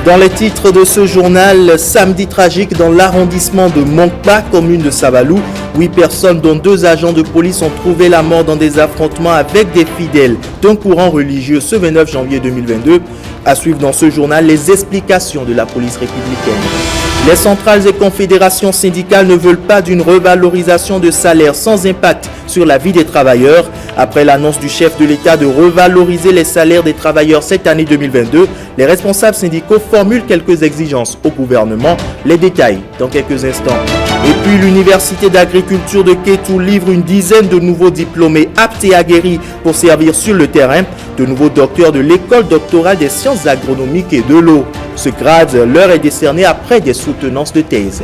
Dans les titres de ce journal, samedi tragique dans l'arrondissement de Moncpa, commune de Savalou. 8 personnes, dont 2 agents de police, ont trouvé la mort dans des affrontements avec des fidèles d'un courant religieux ce 29 janvier 2022. À suivre dans ce journal les explications de la police républicaine. Les centrales et confédérations syndicales ne veulent pas d'une revalorisation de salaire sans impact sur la vie des travailleurs. Après l'annonce du chef de l'État de revaloriser les salaires des travailleurs cette année 2022, les responsables syndicaux formulent quelques exigences au gouvernement. Les détails dans quelques instants. Et puis l'Université d'agriculture de Kétou livre une dizaine de nouveaux diplômés aptes et aguerris pour servir sur le terrain. De nouveaux docteurs de l'école doctorale des sciences agronomiques et de l'eau. Ce grade leur est décerné après des soutenances de thèse.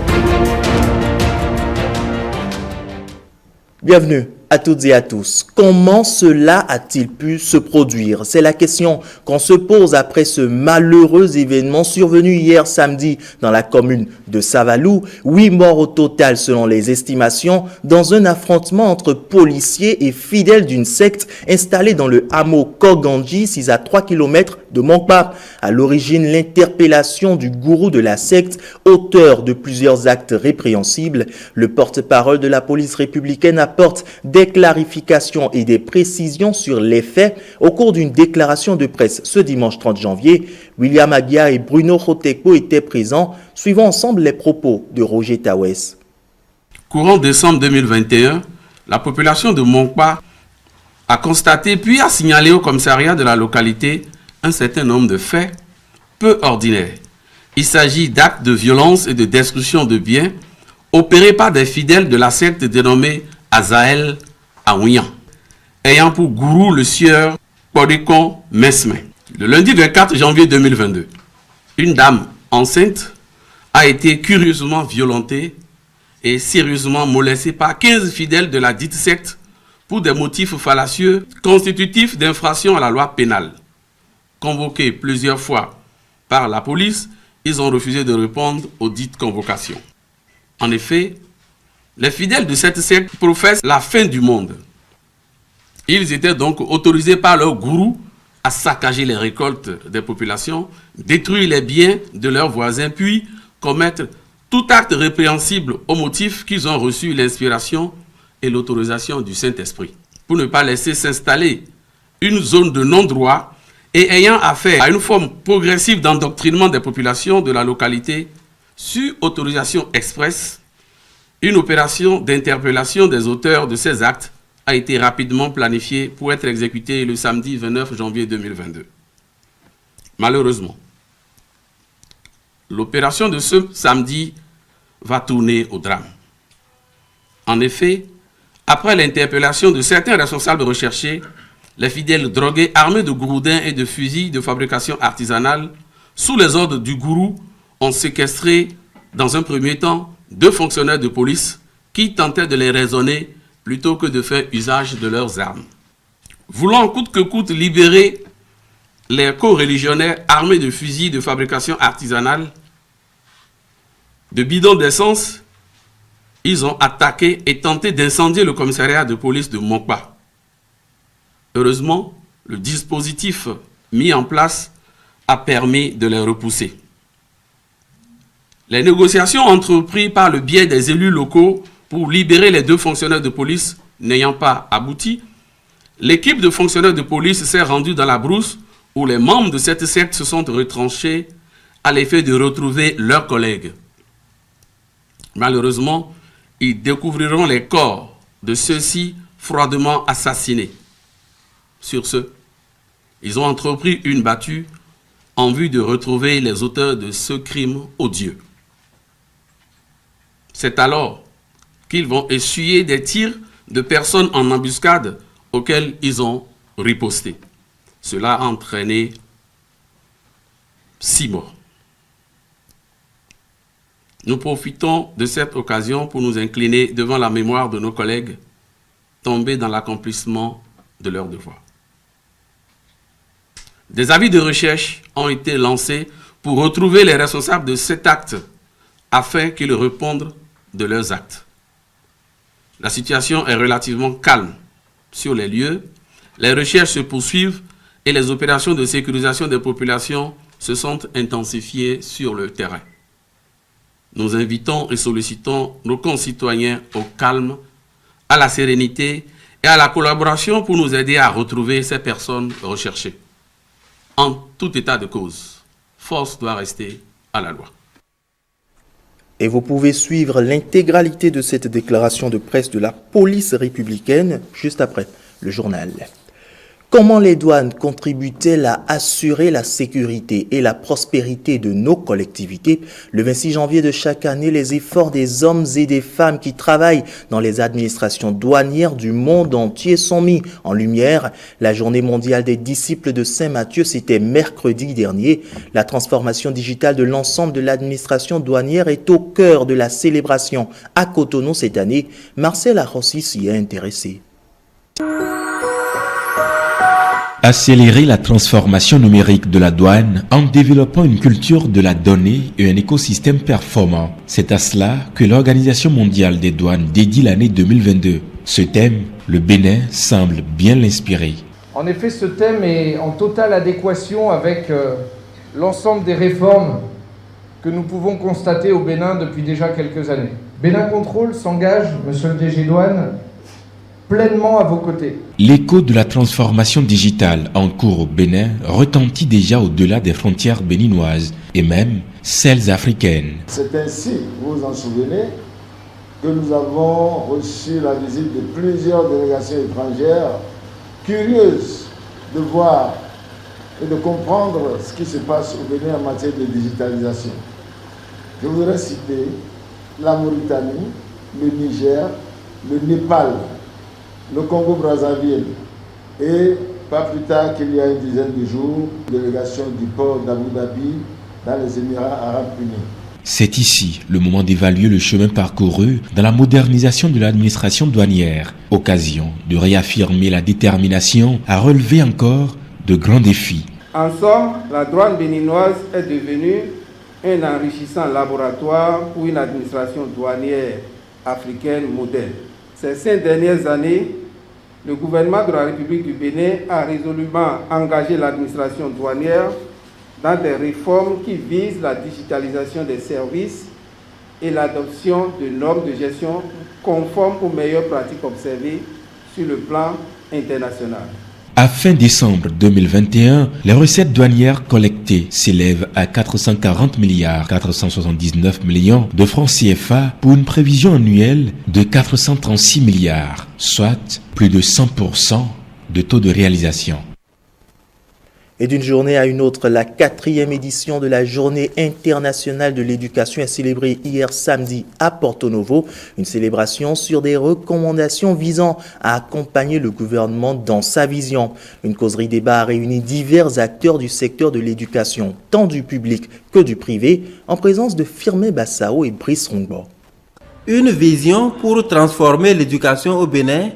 Bienvenue à toutes et à tous. Comment cela a-t-il pu se produire? C'est la question qu'on se pose après ce malheureux événement survenu hier samedi dans la commune de Savalou. 8 morts au total selon les estimations dans un affrontement entre policiers et fidèles d'une secte installée dans le hameau Kogandji, 6 à 3 km de Moncpa. À l'origine, l'interpellation du gourou de la secte, auteur de plusieurs actes répréhensibles. Le porte-parole de la police républicaine apporte des clarifications et des précisions sur les faits au cours d'une déclaration de presse ce dimanche 30 janvier. William Agia et Bruno Khoteko étaient présents. Suivons ensemble les propos de Roger Tawes. Courant décembre 2021, la population de Moncpa a constaté puis a signalé au commissariat de la localité un certain nombre de faits peu ordinaires. Il s'agit d'actes de violence et de destruction de biens opérés par des fidèles de la secte dénommée Azaël Aouyan, ayant pour gourou le sieur Podikon Mesme. Le lundi 24 janvier 2022, une dame enceinte a été curieusement violentée et sérieusement molestée par 15 fidèles de la dite secte pour des motifs fallacieux constitutifs d'infraction à la loi pénale. Convoqués plusieurs fois par la police, ils ont refusé de répondre aux dites convocations. En effet, les fidèles de cette secte professent la fin du monde. Ils étaient donc autorisés par leur gourou à saccager les récoltes des populations, détruire les biens de leurs voisins, puis commettre tout acte répréhensible au motif qu'ils ont reçu l'inspiration et l'autorisation du Saint-Esprit. Pour ne pas laisser s'installer une zone de non-droit et ayant affaire à une forme progressive d'endoctrinement des populations de la localité, sur autorisation expresse, une opération d'interpellation des auteurs de ces actes a été rapidement planifiée pour être exécutée le samedi 29 janvier 2022. Malheureusement, l'opération de ce samedi va tourner au drame. En effet, après l'interpellation de certains responsables recherchés, les fidèles drogués armés de gourdins et de fusils de fabrication artisanale, sous les ordres du gourou, ont séquestré dans un premier temps 2 fonctionnaires de police qui tentaient de les raisonner plutôt que de faire usage de leurs armes. Voulant coûte que coûte libérer les co-religionnaires armés de fusils de fabrication artisanale, de bidons d'essence, ils ont attaqué et tenté d'incendier le commissariat de police de Moncpa. Heureusement, le dispositif mis en place a permis de les repousser. Les négociations entreprises par le biais des élus locaux pour libérer les 2 fonctionnaires de police n'ayant pas abouti, l'équipe de fonctionnaires de police s'est rendue dans la brousse où les membres de cette secte se sont retranchés à l'effet de retrouver leurs collègues. Malheureusement, ils découvriront les corps de ceux-ci froidement assassinés. Sur ce, ils ont entrepris une battue en vue de retrouver les auteurs de ce crime odieux. C'est alors qu'ils vont essuyer des tirs de personnes en embuscade auxquels ils ont riposté. Cela a entraîné 6 morts. Nous profitons de cette occasion pour nous incliner devant la mémoire de nos collègues tombés dans l'accomplissement de leurs devoirs. Des avis de recherche ont été lancés pour retrouver les responsables de cet acte afin qu'ils répondent de leurs actes. La situation est relativement calme sur les lieux. Les recherches se poursuivent et les opérations de sécurisation des populations se sont intensifiées sur le terrain. Nous invitons et sollicitons nos concitoyens au calme, à la sérénité et à la collaboration pour nous aider à retrouver ces personnes recherchées. En tout état de cause, force doit rester à la loi. Et vous pouvez suivre l'intégralité de cette déclaration de presse de la police républicaine juste après le journal. Comment les douanes contribuent-elles à assurer la sécurité et la prospérité de nos collectivités? Le 26 janvier de chaque année, les efforts des hommes et des femmes qui travaillent dans les administrations douanières du monde entier sont mis en lumière. La journée mondiale des disciples de Saint-Matthieu, c'était mercredi dernier. La transformation digitale de l'ensemble de l'administration douanière est au cœur de la célébration à Cotonou cette année. Marcel Arrossi s'y est intéressé. Accélérer la transformation numérique de la douane en développant une culture de la donnée et un écosystème performant. C'est à cela que l'Organisation mondiale des douanes dédie l'année 2022. Ce thème, le Bénin, semble bien l'inspirer. En effet, ce thème est en totale adéquation avec l'ensemble des réformes que nous pouvons constater au Bénin depuis déjà quelques années. Bénin Contrôle s'engage, monsieur le DG Douane, pleinement à vos côtés. L'écho de la transformation digitale en cours au Bénin retentit déjà au-delà des frontières béninoises et même celles africaines. C'est ainsi, vous vous en souvenez, que nous avons reçu la visite de plusieurs délégations étrangères curieuses de voir et de comprendre ce qui se passe au Bénin en matière de digitalisation. Je voudrais citer la Mauritanie, le Niger, le Népal, le Congo-Brazzaville et pas plus tard qu'il y a une dizaine de jours, délégation du port d'Abu Dhabi dans les Émirats Arabes Unis. C'est ici le moment d'évaluer le chemin parcouru dans la modernisation de l'administration douanière, occasion de réaffirmer la détermination à relever encore de grands défis. En somme, la douane béninoise est devenue un enrichissant laboratoire pour une administration douanière africaine moderne. Ces 5 dernières années, le gouvernement de la République du Bénin a résolument engagé l'administration douanière dans des réformes qui visent la digitalisation des services et l'adoption de normes de gestion conformes aux meilleures pratiques observées sur le plan international. À fin décembre 2021, les recettes douanières collectées s'élèvent à 440 milliards 479 millions de francs CFA pour une prévision annuelle de 436 milliards, soit plus de 100% de taux de réalisation. Et d'une journée à une autre, la 4e édition de la Journée internationale de l'éducation est célébrée hier samedi à Porto Novo. Une célébration sur des recommandations visant à accompagner le gouvernement dans sa vision. Une causerie débat a réuni divers acteurs du secteur de l'éducation, tant du public que du privé, en présence de Firmin Bassao et Brice Rongbo. Une vision pour transformer l'éducation au Bénin.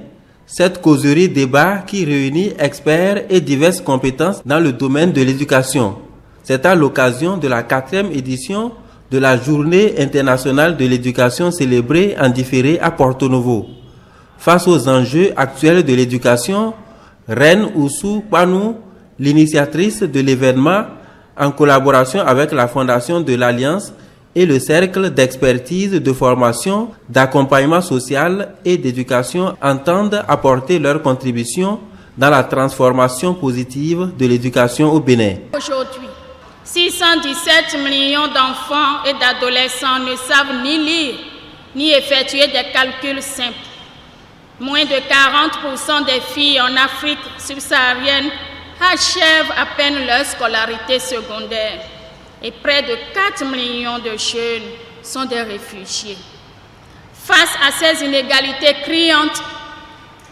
Cette causerie débat qui réunit experts et diverses compétences dans le domaine de l'éducation. C'est à l'occasion de la 4e édition de la Journée internationale de l'éducation célébrée en différé à Porto Novo. Face aux enjeux actuels de l'éducation, Reine Oussou Panou, l'initiatrice de l'événement, en collaboration avec la Fondation de l'Alliance et le Cercle d'expertise de formation, d'accompagnement social et d'éducation entendent apporter leur contribution dans la transformation positive de l'éducation au Bénin. Aujourd'hui, 617 millions d'enfants et d'adolescents ne savent ni lire ni effectuer des calculs simples. Moins de 40% des filles en Afrique subsaharienne achèvent à peine leur scolarité secondaire. Et près de 4 millions de jeunes sont des réfugiés. Face à ces inégalités criantes,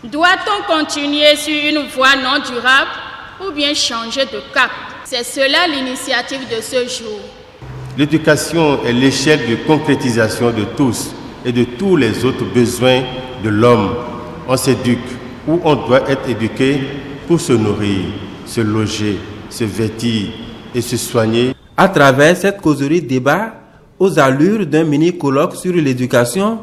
doit-on continuer sur une voie non durable ou bien changer de cap? C'est cela l'initiative de ce jour. L'éducation est l'échelle de concrétisation de tous et de tous les autres besoins de l'homme. On s'éduque ou on doit être éduqué pour se nourrir, se loger, se vêtir et se soigner. À travers cette causerie débat, aux allures d'un mini-colloque sur l'éducation,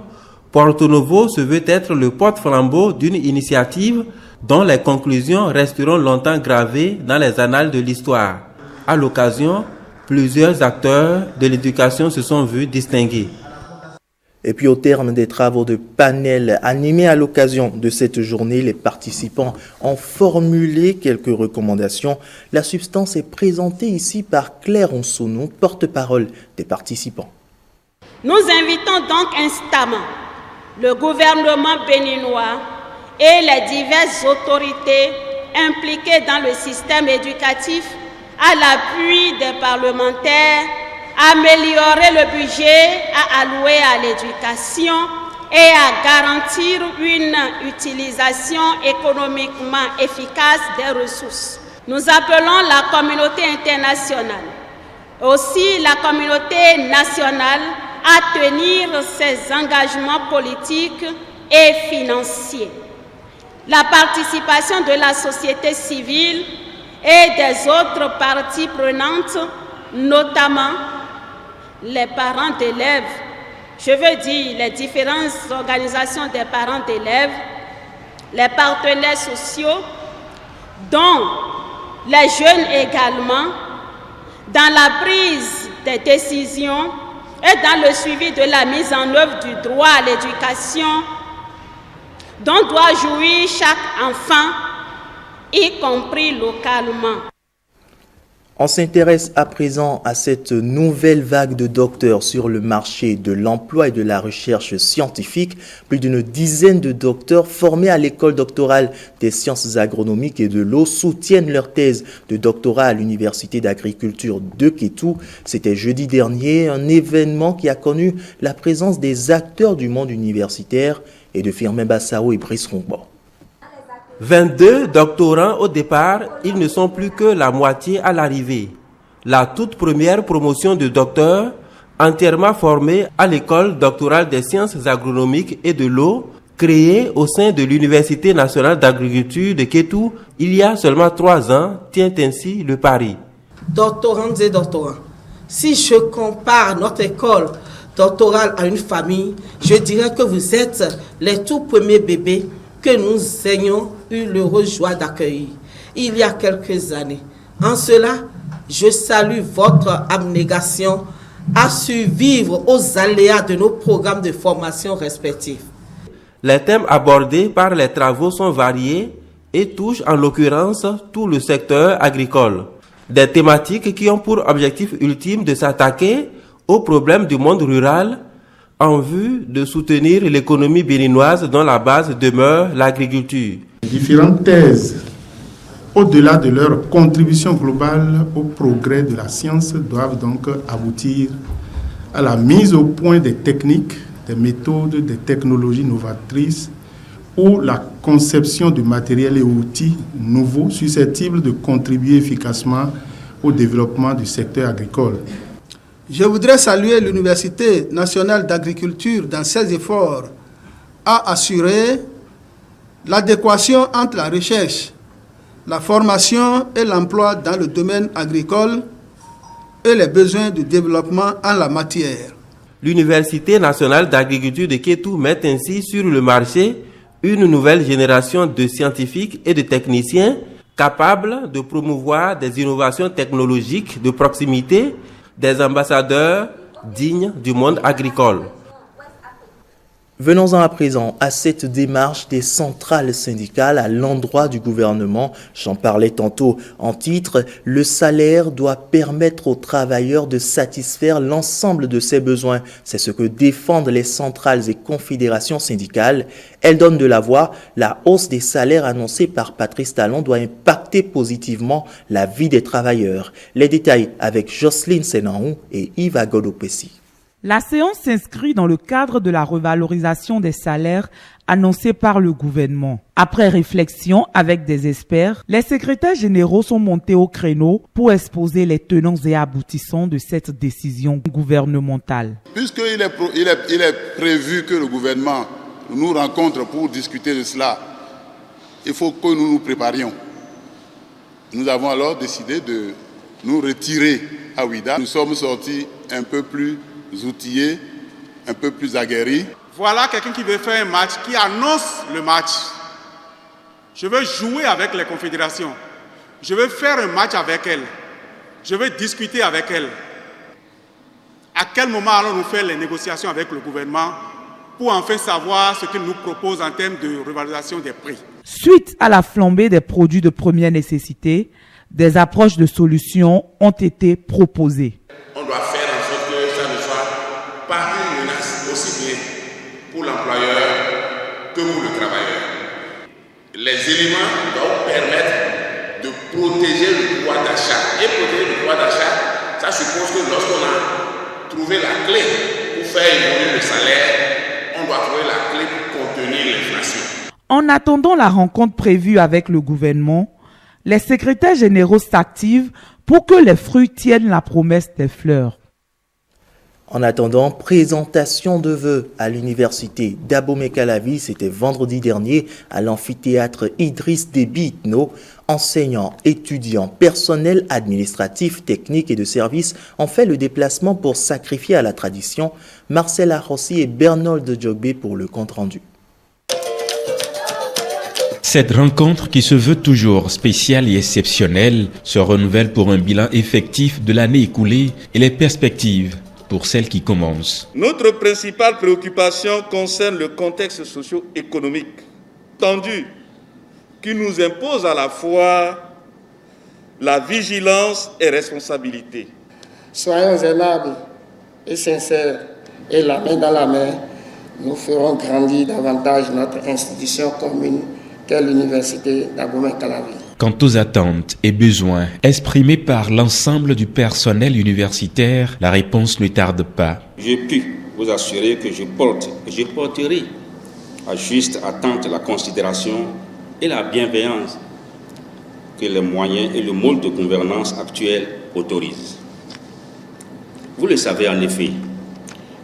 Porto Novo se veut être le porte-flambeau d'une initiative dont les conclusions resteront longtemps gravées dans les annales de l'histoire. À l'occasion, Plusieurs acteurs de l'éducation se sont vus distingués. Et puis au terme des travaux de panel animés à l'occasion de cette journée, les participants ont formulé quelques recommandations. La substance est présentée ici par Claire Onsounou, porte-parole des participants. Nous invitons donc instamment le gouvernement béninois et les diverses autorités impliquées dans le système éducatif à l'appui des parlementaires, améliorer le budget à allouer à l'éducation et à garantir une utilisation économiquement efficace des ressources. Nous appelons la communauté internationale, aussi la communauté nationale, à tenir ses engagements politiques et financiers. La participation de la société civile et des autres parties prenantes, notamment les parents d'élèves, je veux dire les différentes organisations des parents d'élèves, les partenaires sociaux, dont les jeunes également, dans la prise des décisions et dans le suivi de la mise en œuvre du droit à l'éducation dont doit jouir chaque enfant, y compris localement. On s'intéresse à présent à cette nouvelle vague de docteurs sur le marché de l'emploi et de la recherche scientifique. Plus d'une dizaine de docteurs formés à l'école doctorale des sciences agronomiques et de l'eau soutiennent leur thèse de doctorat à l'université d'agriculture de Kétou. C'était jeudi dernier, un événement qui a connu la présence des acteurs du monde universitaire et de Firmin Bassao et Brice Rongbo. 22 doctorants au départ, ils ne sont plus que la moitié à l'arrivée. La toute première promotion de docteurs, entièrement formée à l'école doctorale des sciences agronomiques et de l'eau, créée au sein de l'Université nationale d'agriculture de Kétou il y a seulement 3 ans, tient ainsi le pari. Doctorantes et doctorants, si je compare notre école doctorale à une famille, je dirais que vous êtes les tout premiers bébés que nous ayons eu l'heureuse joie d'accueillir il y a quelques années. En cela, je salue votre abnégation à survivre aux aléas de nos programmes de formation respectifs. Les thèmes abordés par les travaux sont variés et touchent en l'occurrence tout le secteur agricole. Des thématiques qui ont pour objectif ultime de s'attaquer aux problèmes du monde rural en vue de soutenir l'économie béninoise dont la base demeure l'agriculture. Différentes thèses, au-delà de leur contribution globale au progrès de la science, doivent donc aboutir à la mise au point des techniques, des méthodes, des technologies novatrices ou la conception de matériel et outils nouveaux susceptibles de contribuer efficacement au développement du secteur agricole. Je voudrais saluer l'Université nationale d'agriculture dans ses efforts à assurer l'adéquation entre la recherche, la formation et l'emploi dans le domaine agricole et les besoins de développement en la matière. L'Université nationale d'agriculture de Kétou met ainsi sur le marché une nouvelle génération de scientifiques et de techniciens capables de promouvoir des innovations technologiques de proximité, des ambassadeurs dignes du monde agricole. Venons-en à présent à cette démarche des centrales syndicales à l'endroit du gouvernement. J'en parlais tantôt en titre. Le salaire doit permettre aux travailleurs de satisfaire l'ensemble de ses besoins. C'est ce que défendent les centrales et confédérations syndicales. Elles donnent de la voix. La hausse des salaires annoncée par Patrice Talon doit impacter positivement la vie des travailleurs. Les détails avec Jocelyne Sénanou et Yves Agodopessi. La séance s'inscrit dans le cadre de la revalorisation des salaires annoncée par le gouvernement. Après réflexion avec des experts, les secrétaires généraux sont montés au créneau pour exposer les tenants et aboutissants de cette décision gouvernementale. Puisqu'il est prévu que le gouvernement nous rencontre pour discuter de cela, il faut que nous nous préparions. Nous avons alors décidé de nous retirer à Ouida. Nous sommes sortis un peu plus outillés, un peu plus aguerris. Voilà quelqu'un qui veut faire un match, qui annonce le match. Je veux jouer avec les confédérations. Je veux faire un match avec elles. je vais discuter avec elle. À quel moment allons-nous faire les négociations avec le gouvernement pour enfin savoir ce qu'il nous propose en termes de revalorisation des prix? Suite à la flambée des produits de première nécessité, des approches de solutions ont été proposées. On doit faire en sorte que ça ne soit pas une menace aussi bien pour l'employeur que pour le travailleur. Les éléments doivent permettre de protéger le pouvoir d'achat. Et protéger le pouvoir d'achat, ça suppose que lorsqu'on a trouvé la clé pour faire évoluer le salaire, on doit trouver la clé pour contenir l'inflation. En attendant la rencontre prévue avec le gouvernement, les secrétaires généraux s'activent pour que les fruits tiennent la promesse des fleurs. En attendant, présentation de vœux à l'université d'Abomey-Calavi, c'était vendredi dernier à l'amphithéâtre Idriss Déby Itno. Enseignants, étudiants, personnel administratif, technique et de service ont fait le déplacement pour sacrifier à la tradition. Marcel Arrossi et Bernold Djogbe pour le compte-rendu. Cette rencontre, qui se veut toujours spéciale et exceptionnelle, se renouvelle pour un bilan effectif de l'année écoulée et les perspectives pour celle qui commence. Notre principale préoccupation concerne le contexte socio-économique tendu qui nous impose à la fois la vigilance et responsabilité. Soyons aimables et sincères et la main dans la main, nous ferons grandir davantage notre institution commune qu'est l'université d'Abomey-Calavi. Quant aux attentes et besoins exprimés par l'ensemble du personnel universitaire, la réponse ne tarde pas. Je puis vous assurer que je porterai à juste attente la considération et la bienveillance que les moyens et le mode de gouvernance actuel autorisent. Vous le savez en effet,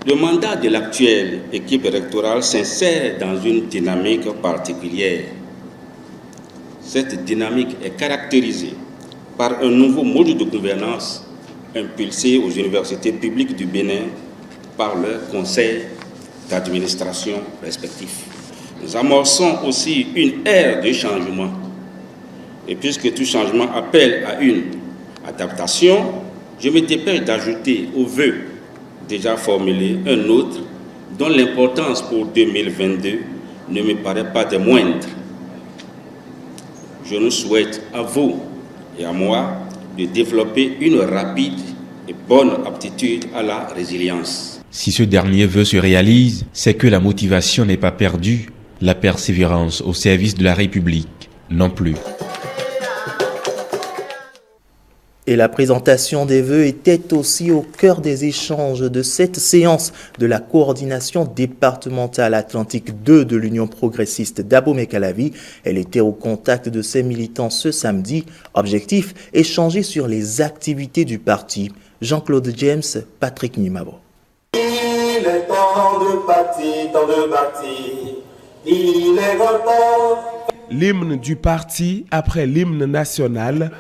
le mandat de l'actuelle équipe électorale s'insère dans une dynamique particulière. Cette dynamique est caractérisée par un nouveau mode de gouvernance impulsé aux universités publiques du Bénin par leurs conseils d'administration respectifs. Nous amorçons aussi une ère de changement. Et puisque tout changement appelle à une adaptation, je me dépêche d'ajouter aux vœux déjà formulés un autre dont l'importance pour 2022 ne me paraît pas des moindres. Je nous souhaite à vous et à moi de développer une rapide et bonne aptitude à la résilience. Si ce dernier vœu se réalise, c'est que la motivation n'est pas perdue, la persévérance au service de la République non plus. Et la présentation des vœux était aussi au cœur des échanges de cette séance de la coordination départementale Atlantique 2 de l'Union progressiste d'Abomey-Calavi. Elle était au contact de ses militants ce samedi. Objectif, échanger sur les activités du parti. Jean-Claude James, Patrick Nimabo. Il est temps de partir, il est grand temps. L'hymne du parti après l'hymne national,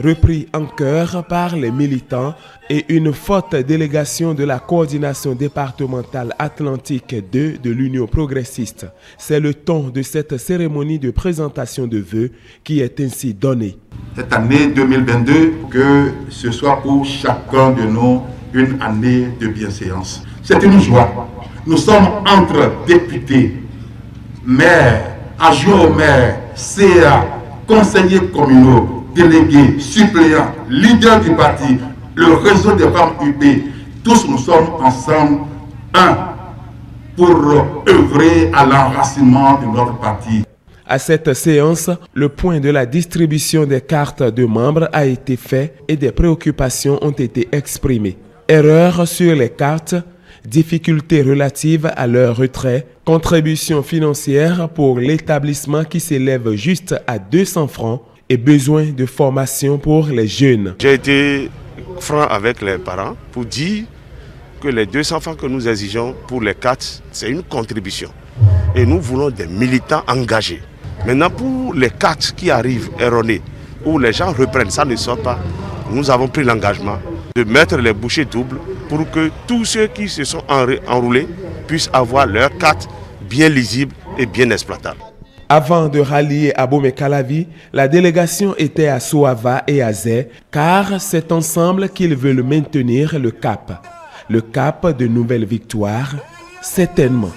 repris en chœur par les militants et une forte délégation de la coordination départementale Atlantique 2 de l'Union progressiste. C'est le ton de cette cérémonie de présentation de vœux qui est ainsi donné. Cette année 2022, que ce soit pour chacun de nous une année de bienséance. C'est une joie. Nous sommes entre députés, maires, adjoints au maire, CA, conseillers communaux, délégués, suppléants, leaders du parti, le réseau des femmes UP, tous nous sommes ensemble, pour œuvrer à l'enracinement de notre parti. À cette séance, le point de la distribution des cartes de membres a été fait et des préoccupations ont été exprimées. Erreurs sur les cartes, difficultés relatives à leur retrait, contributions financières pour l'établissement qui s'élève juste à 200 francs, et besoin de formation pour les jeunes. J'ai été franc avec les parents pour dire que les 200 francs que nous exigeons pour les cartes, c'est une contribution. Et nous voulons des militants engagés. Maintenant, pour les cartes qui arrivent erronées, où les gens reprennent, ça ne sort pas, nous avons pris l'engagement de mettre les bouchées doubles pour que tous ceux qui se sont enrôlés puissent avoir leurs cartes bien lisibles et bien exploitables. Avant de rallier à Bomé-Calavi, la délégation était à Soava et à Zé, car c'est ensemble qu'ils veulent maintenir le cap de nouvelles victoires, certainement.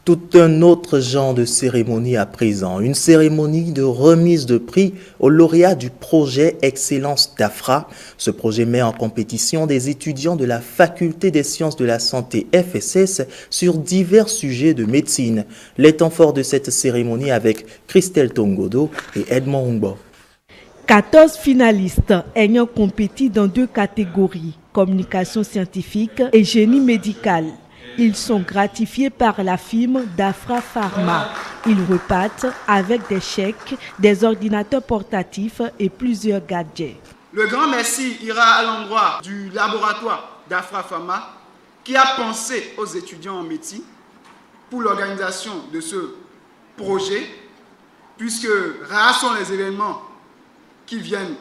Tout un autre genre de cérémonie à présent, une cérémonie de remise de prix aux lauréats du projet Excellence d'Afra. Ce projet met en compétition des étudiants de la Faculté des sciences de la santé FSS sur divers sujets de médecine. Les temps forts de cette cérémonie avec Christelle Tongodo et Edmond Humbo. 14 finalistes ayant compéti dans 2 catégories, communication scientifique et génie médical. Ils sont gratifiés par la firme d'Afra Pharma. Ils repartent avec des chèques, des ordinateurs portatifs et plusieurs gadgets. Le grand merci ira à l'endroit du laboratoire d'Afra Pharma qui a pensé aux étudiants en médecine pour l'organisation de ce projet, puisque rares sont les événements qui viennent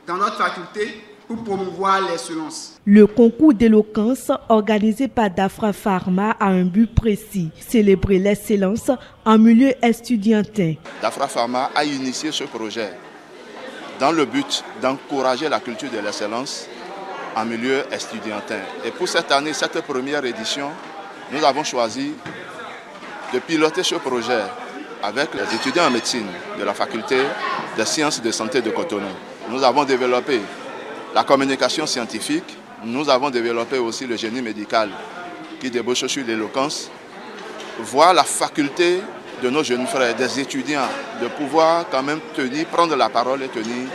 dans notre faculté pour promouvoir l'excellence. Le concours d'éloquence organisé par d'Afra Pharma a un but précis, célébrer l'excellence en milieu estudiantin. D'Afra Pharma a initié ce projet dans le but d'encourager la culture de l'excellence en milieu estudiantin. Et pour cette année, cette première édition, nous avons choisi de piloter ce projet avec les étudiants en médecine de la Faculté des sciences de santé de Cotonou. Nous avons développé la communication scientifique, nous avons développé aussi le génie médical qui débouche sur l'éloquence. Voir la faculté de nos jeunes frères, des étudiants, de pouvoir quand même prendre la parole et tenir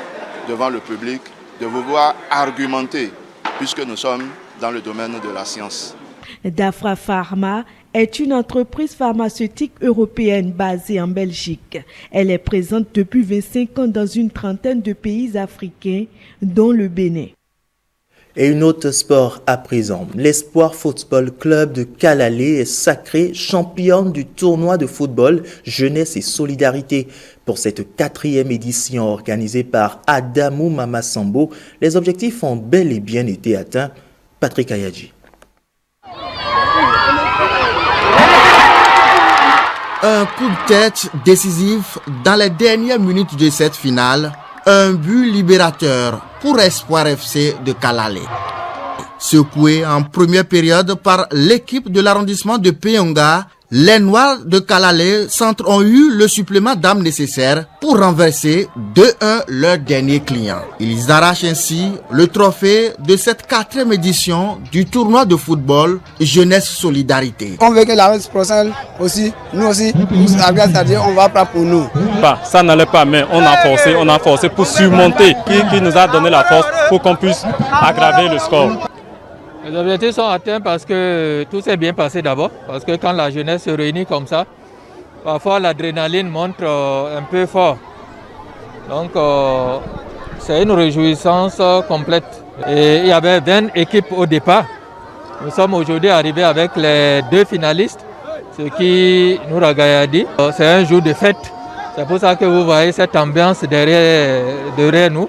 devant le public, de pouvoir argumenter, puisque nous sommes dans le domaine de la science. D'Afra Pharma est une entreprise pharmaceutique européenne basée en Belgique. Elle est présente depuis 25 ans dans une trentaine de pays africains, dont le Bénin. Et une autre sport à présent. L'Espoir Football Club de Kalalé est sacré championne du tournoi de football Jeunesse et Solidarité. Pour cette 4e édition organisée par Adamou Mamasambo, les objectifs ont bel et bien été atteints. Patrick Ayadji. Un coup de tête décisif dans les dernières minutes de cette finale. Un but libérateur pour Espoir FC de Kalalé. Secoué en première période par l'équipe de l'arrondissement de Peyonga, les Noirs de Kalalé Centre ont eu le supplément d'âme nécessaire pour renverser 2-1 leur dernier client. Ils arrachent ainsi le trophée de cette 4e édition du tournoi de football Jeunesse Solidarité. On veut que la prochaine aussi, nous aussi, c'est-à-dire on va prendre pour nous. Ça n'allait pas, mais on a forcé pour surmonter, qui nous a donné la force pour qu'on puisse aggraver le score. Les objectifs sont atteints parce que tout s'est bien passé d'abord, parce que quand la jeunesse se réunit comme ça, parfois l'adrénaline monte un peu fort. Donc c'est une réjouissance complète. Et il y avait 20 équipes au départ. Nous sommes aujourd'hui arrivés avec les 2 finalistes, ce qui nous ragaillardit. C'est un jour de fête. C'est pour ça que vous voyez cette ambiance derrière nous.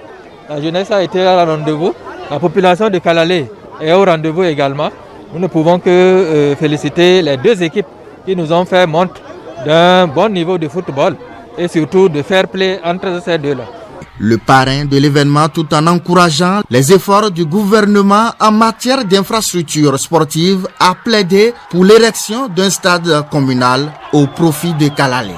La jeunesse a été à rendez-vous. La population de Kalalé est au rendez-vous également. Nous ne pouvons que féliciter les 2 équipes qui nous ont fait montre d'un bon niveau de football et surtout de fair play entre ces deux-là. Le parrain de l'événement, tout en encourageant les efforts du gouvernement en matière d'infrastructures sportives, a plaidé pour l'érection d'un stade communal au profit de Kalalé.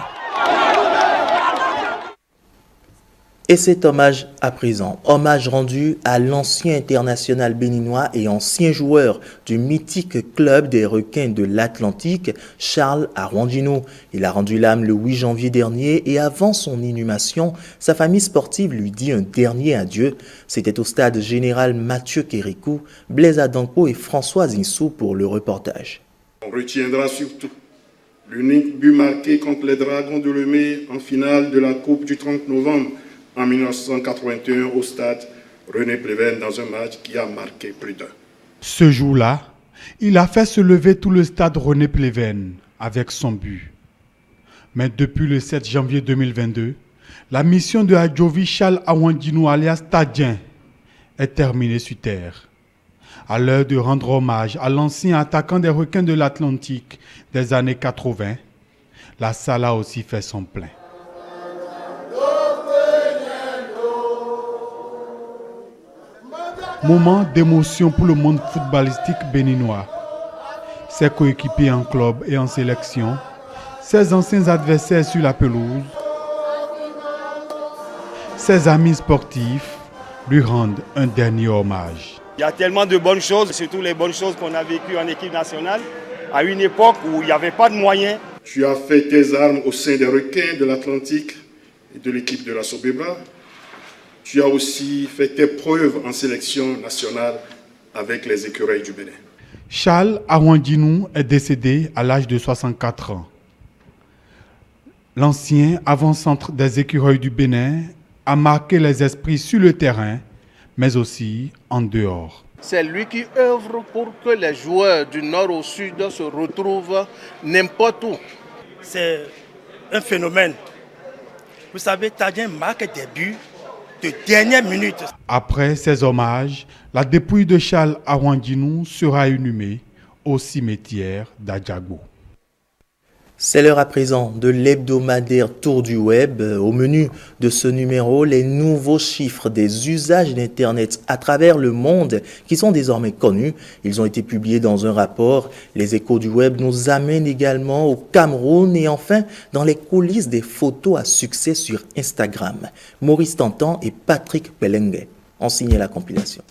Et cet hommage à présent, hommage rendu à l'ancien international béninois et ancien joueur du mythique club des requins de l'Atlantique, Charles Arwandino. Il a rendu l'âme le 8 janvier dernier et avant son inhumation, sa famille sportive lui dit un dernier adieu. C'était au stade général Mathieu Kérikou, Blaise Adanko et François Zinsou pour le reportage. On retiendra surtout l'unique but marqué contre les Dragons de Lemay en finale de la Coupe du 30 novembre en 1981 au stade René Pleven dans un match qui a marqué plus d'un. Ce jour-là, il a fait se lever tout le stade René Pleven avec son but. Mais depuis le 7 janvier 2022, la mission de Adjovi Charles Arwandino alias Tadien est terminée sur terre. À l'heure de rendre hommage à l'ancien attaquant des requins de l'Atlantique des années 80, La salle a aussi fait son plein. Moment d'émotion pour le monde footballistique béninois. Ses coéquipiers en club et en sélection, ses anciens adversaires sur la pelouse, ses amis sportifs lui rendent un dernier hommage. Il y a tellement de bonnes choses, surtout les bonnes choses qu'on a vécues en équipe nationale, à une époque où il n'y avait pas de moyens. Tu as fait tes armes au sein des requins de l'Atlantique et de l'équipe de la Sobeba. Tu as aussi fait tes preuves en sélection nationale avec les écureuils du Bénin. Charles Awandinou est décédé à l'âge de 64 ans. L'ancien avant-centre des écureuils du Bénin a marqué les esprits sur le terrain, mais aussi en dehors. C'est lui qui œuvre pour que les joueurs du nord au sud se retrouvent n'importe où. C'est un phénomène. Vous savez, Tadien marque des buts de dernière minute. Après ces hommages, la dépouille de Charles Awandinou sera inhumée au cimetière d'Adjagbo. C'est l'heure à présent de l'hebdomadaire Tour du Web. Au menu de ce numéro, les nouveaux chiffres des usages d'Internet à travers le monde qui sont désormais connus. Ils ont été publiés dans un rapport. Les échos du Web nous amènent également au Cameroun et enfin dans les coulisses des photos à succès sur Instagram. Maurice Tantan et Patrick Pelenge ont signé la compilation.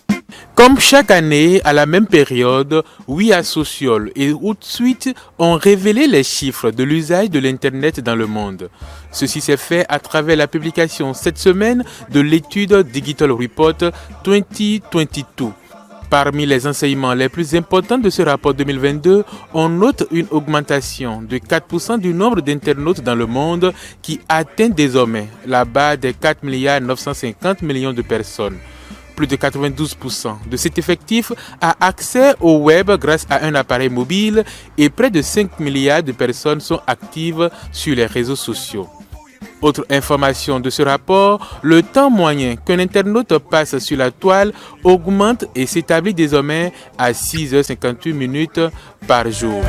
Comme chaque année, à la même période, WIA Social et Outsuite ont révélé les chiffres de l'usage de l'Internet dans le monde. Ceci s'est fait à travers la publication cette semaine de l'étude Digital Report 2022. Parmi les enseignements les plus importants de ce rapport 2022, on note une augmentation de 4% du nombre d'internautes dans le monde qui atteint désormais la barre des 4,950 milliards de personnes. Plus de 92% de cet effectif a accès au web grâce à un appareil mobile et près de 5 milliards de personnes sont actives sur les réseaux sociaux. Autre information de ce rapport, le temps moyen qu'un internaute passe sur la toile augmente et s'établit désormais à 6h58 minutes par jour.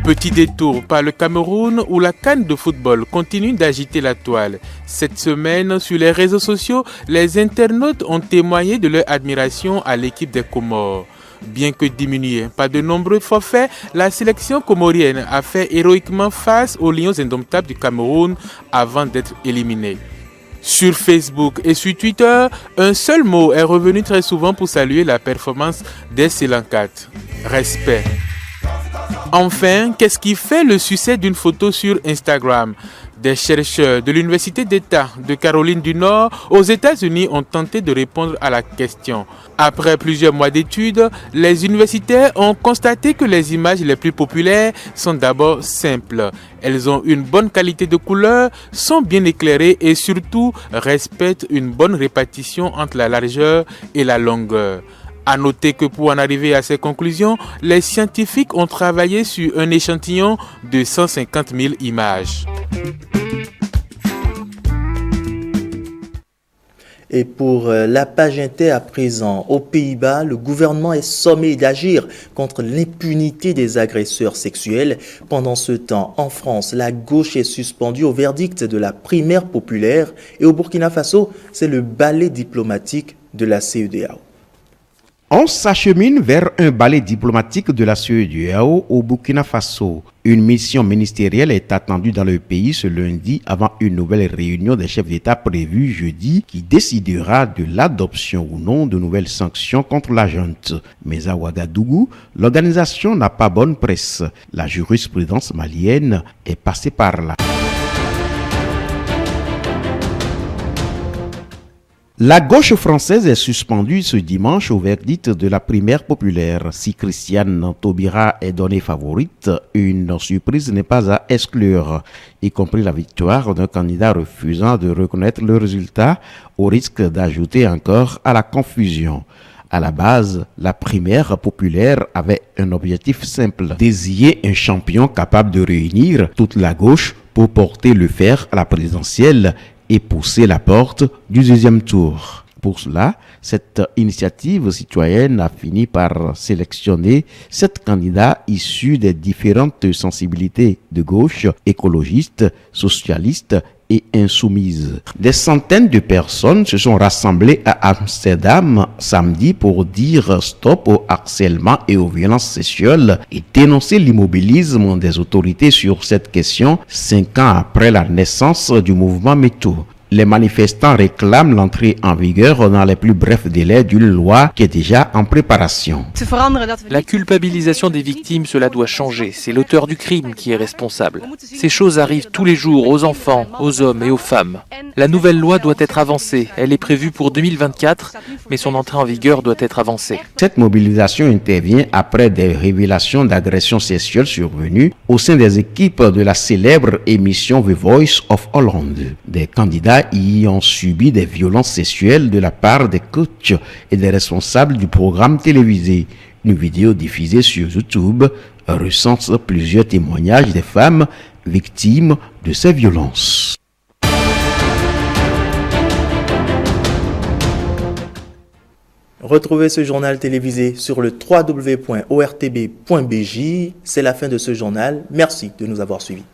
Petit détour par le Cameroun où la CAN de football continue d'agiter la toile. Cette semaine, sur les réseaux sociaux, les internautes ont témoigné de leur admiration à l'équipe des Comores. Bien que diminuée par de nombreux forfaits, la sélection comorienne a fait héroïquement face aux Lions indomptables du Cameroun avant d'être éliminée. Sur Facebook et sur Twitter, un seul mot est revenu très souvent pour saluer la performance des Selankat. Respect. Enfin, qu'est-ce qui fait le succès d'une photo sur Instagram ? Des chercheurs de l'Université d'État de Caroline du Nord aux États-Unis ont tenté de répondre à la question. Après plusieurs mois d'études, les universitaires ont constaté que les images les plus populaires sont d'abord simples. Elles ont une bonne qualité de couleur, sont bien éclairées et surtout respectent une bonne répartition entre la largeur et la longueur. À noter que pour en arriver à ces conclusions, les scientifiques ont travaillé sur un échantillon de 150 000 images. Et pour la page inter à présent, aux Pays-Bas, le gouvernement est sommé d'agir contre l'impunité des agresseurs sexuels. Pendant ce temps, en France, la gauche est suspendue au verdict de la primaire populaire et au Burkina Faso, c'est le balai diplomatique de la CEDEAO. On s'achemine vers un balai diplomatique de la CEDEAO au Burkina Faso. Une mission ministérielle est attendue dans le pays ce lundi avant une nouvelle réunion des chefs d'État prévue jeudi qui décidera de l'adoption ou non de nouvelles sanctions contre la junte. Mais à Ouagadougou, l'organisation n'a pas bonne presse. La jurisprudence malienne est passée par là. La gauche française est suspendue ce dimanche au verdict de la primaire populaire. Si Christiane Taubira est donnée favorite, une surprise n'est pas à exclure, y compris la victoire d'un candidat refusant de reconnaître le résultat au risque d'ajouter encore à la confusion. À la base, la primaire populaire avait un objectif simple, désigner un champion capable de réunir toute la gauche pour porter le fer à la présidentielle et pousser la porte du deuxième tour. Pour cela, cette initiative citoyenne a fini par sélectionner 7 candidats issus des différentes sensibilités de gauche, écologistes, socialistes et insoumises. Des centaines de personnes se sont rassemblées à Amsterdam samedi pour dire stop au harcèlement et aux violences sexuelles et dénoncer l'immobilisme des autorités sur cette question 5 ans après la naissance du mouvement MeToo. Les manifestants réclament l'entrée en vigueur dans les plus brefs délais d'une loi qui est déjà en préparation. La culpabilisation des victimes, cela doit changer. C'est l'auteur du crime qui est responsable. Ces choses arrivent tous les jours aux enfants, aux hommes et aux femmes. La nouvelle loi doit être avancée. Elle est prévue pour 2024, mais son entrée en vigueur doit être avancée. Cette mobilisation intervient après des révélations d'agressions sexuelles survenues au sein des équipes de la célèbre émission The Voice of Holland. Des candidats y ont subi des violences sexuelles de la part des coachs et des responsables du programme télévisé. Une vidéo diffusée sur YouTube recense plusieurs témoignages des femmes victimes de ces violences. Retrouvez ce journal télévisé sur le www.ortb.bj. C'est la fin de ce journal. Merci de nous avoir suivis.